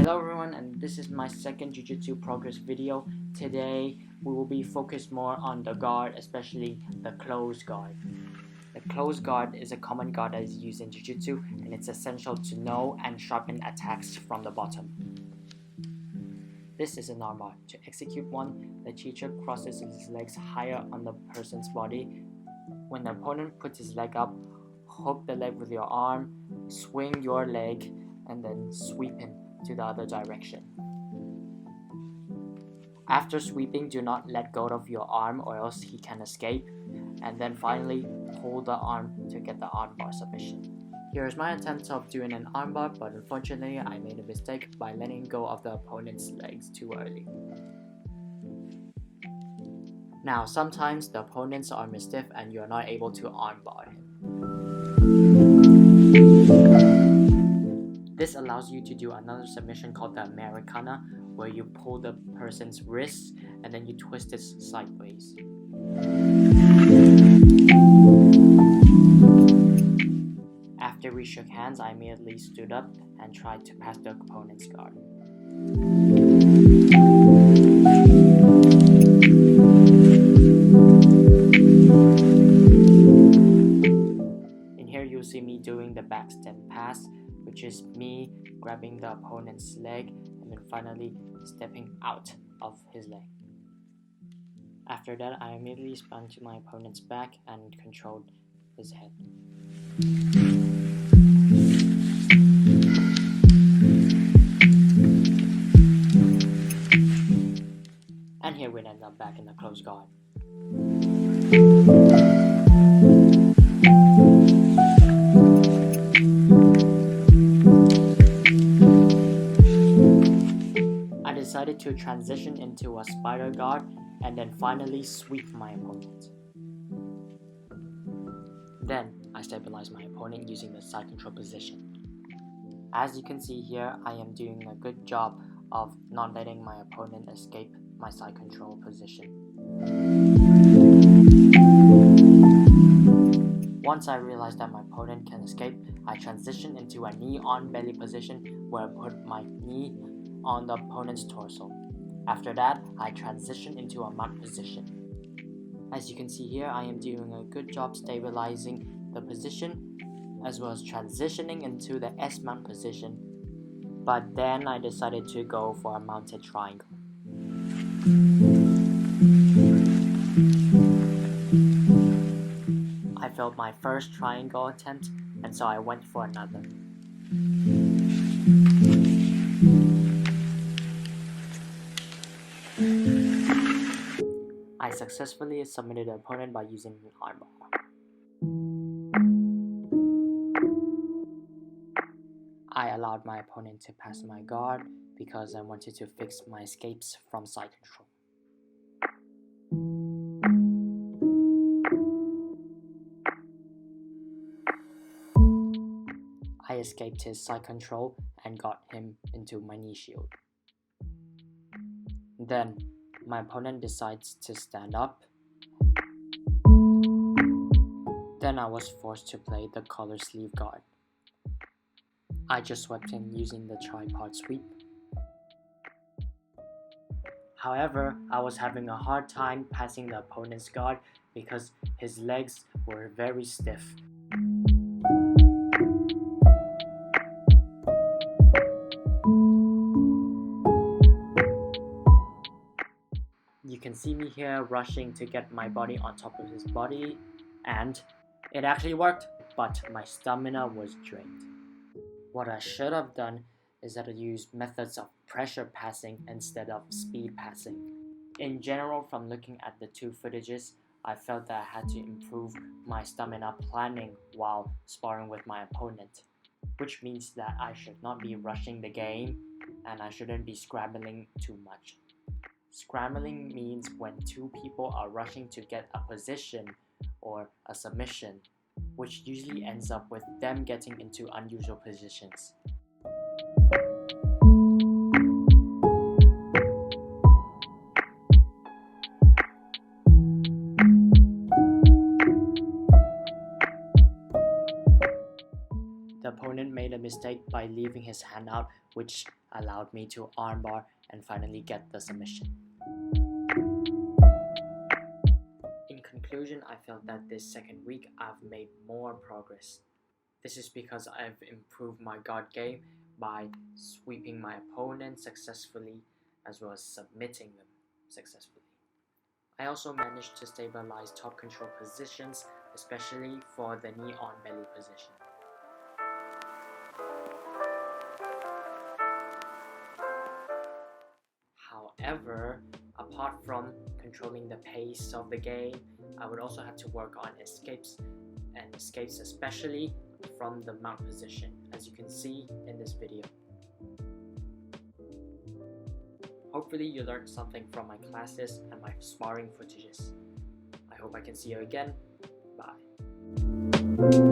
Hello everyone, and this is my second Jiu Jitsu Progress video. Today we will be focused more on the guard, especially the closed guard. The closed guard is a common guard that is used in Jiu Jitsu, and it's essential to know and sharpen attacks from the bottom. This is an armbar. To execute one, the teacher crosses his legs higher on the person's body. When the opponent puts his leg up, hook the leg with your arm, swing your leg, and then sweep him to the other direction. After sweeping, do not let go of your arm or else he can escape, and then finally hold the arm to get the armbar submission. Here is my attempt of doing an armbar, but unfortunately I made a mistake by letting go of the opponent's legs too early. Now sometimes the opponents are stiff and you are not able to armbar him. This allows you to do another submission called the Americana, where you pull the person's wrists and then you twist it sideways. After we shook hands, I immediately stood up and tried to pass the opponent's guard. In here you'll see me doing the backstep pass, which is me grabbing the opponent's leg and then finally stepping out of his leg. After that, I immediately spun to my opponent's back and controlled his head. And here we end up back in the closed guard. I decided to transition into a spider guard and then finally sweep my opponent. Then I stabilized my opponent using the side control position. As you can see here, I am doing a good job of not letting my opponent escape my side control position. Once I realized that my opponent can escape, I transitioned into a knee on belly position where I put my knee on the opponent's torso. After that, I transitioned into a mount position. As you can see here, I am doing a good job stabilizing the position as well as transitioning into the S mount position, but then I decided to go for a mounted triangle. I failed my first triangle attempt, and so I went for another. I successfully submitted the opponent by using an armbar. I allowed my opponent to pass my guard because I wanted to fix my escapes from side control. I escaped his side control and got him into my knee shield. Then my opponent decides to stand up. Then I was forced to play the collar sleeve guard. I just swept him using the tripod sweep. However, I was having a hard time passing the opponent's guard because his legs were very stiff. You can see me here rushing to get my body on top of his body, and it actually worked, but my stamina was drained. What I should have done is that I used methods of pressure passing instead of speed passing. In general, from looking at the two footages, I felt that I had to improve my stamina planning while sparring with my opponent, which means that I should not be rushing the game and I shouldn't be scrambling too much. Scrambling means when two people are rushing to get a position or a submission, which usually ends up with them getting into unusual positions. The opponent made a mistake mistake by leaving his hand out, which allowed me to armbar and finally get the submission. In conclusion, I felt that this second week I've made more progress. This is because I've improved my guard game by sweeping my opponent successfully as well as submitting them successfully. I also managed to stabilize top control positions, especially for the knee on belly position. However, apart from controlling the pace of the game, I would also have to work on escapes especially from the mount position, as you can see in this video. Hopefully you learned something from my classes and my sparring footages. I hope I can see you again. Bye.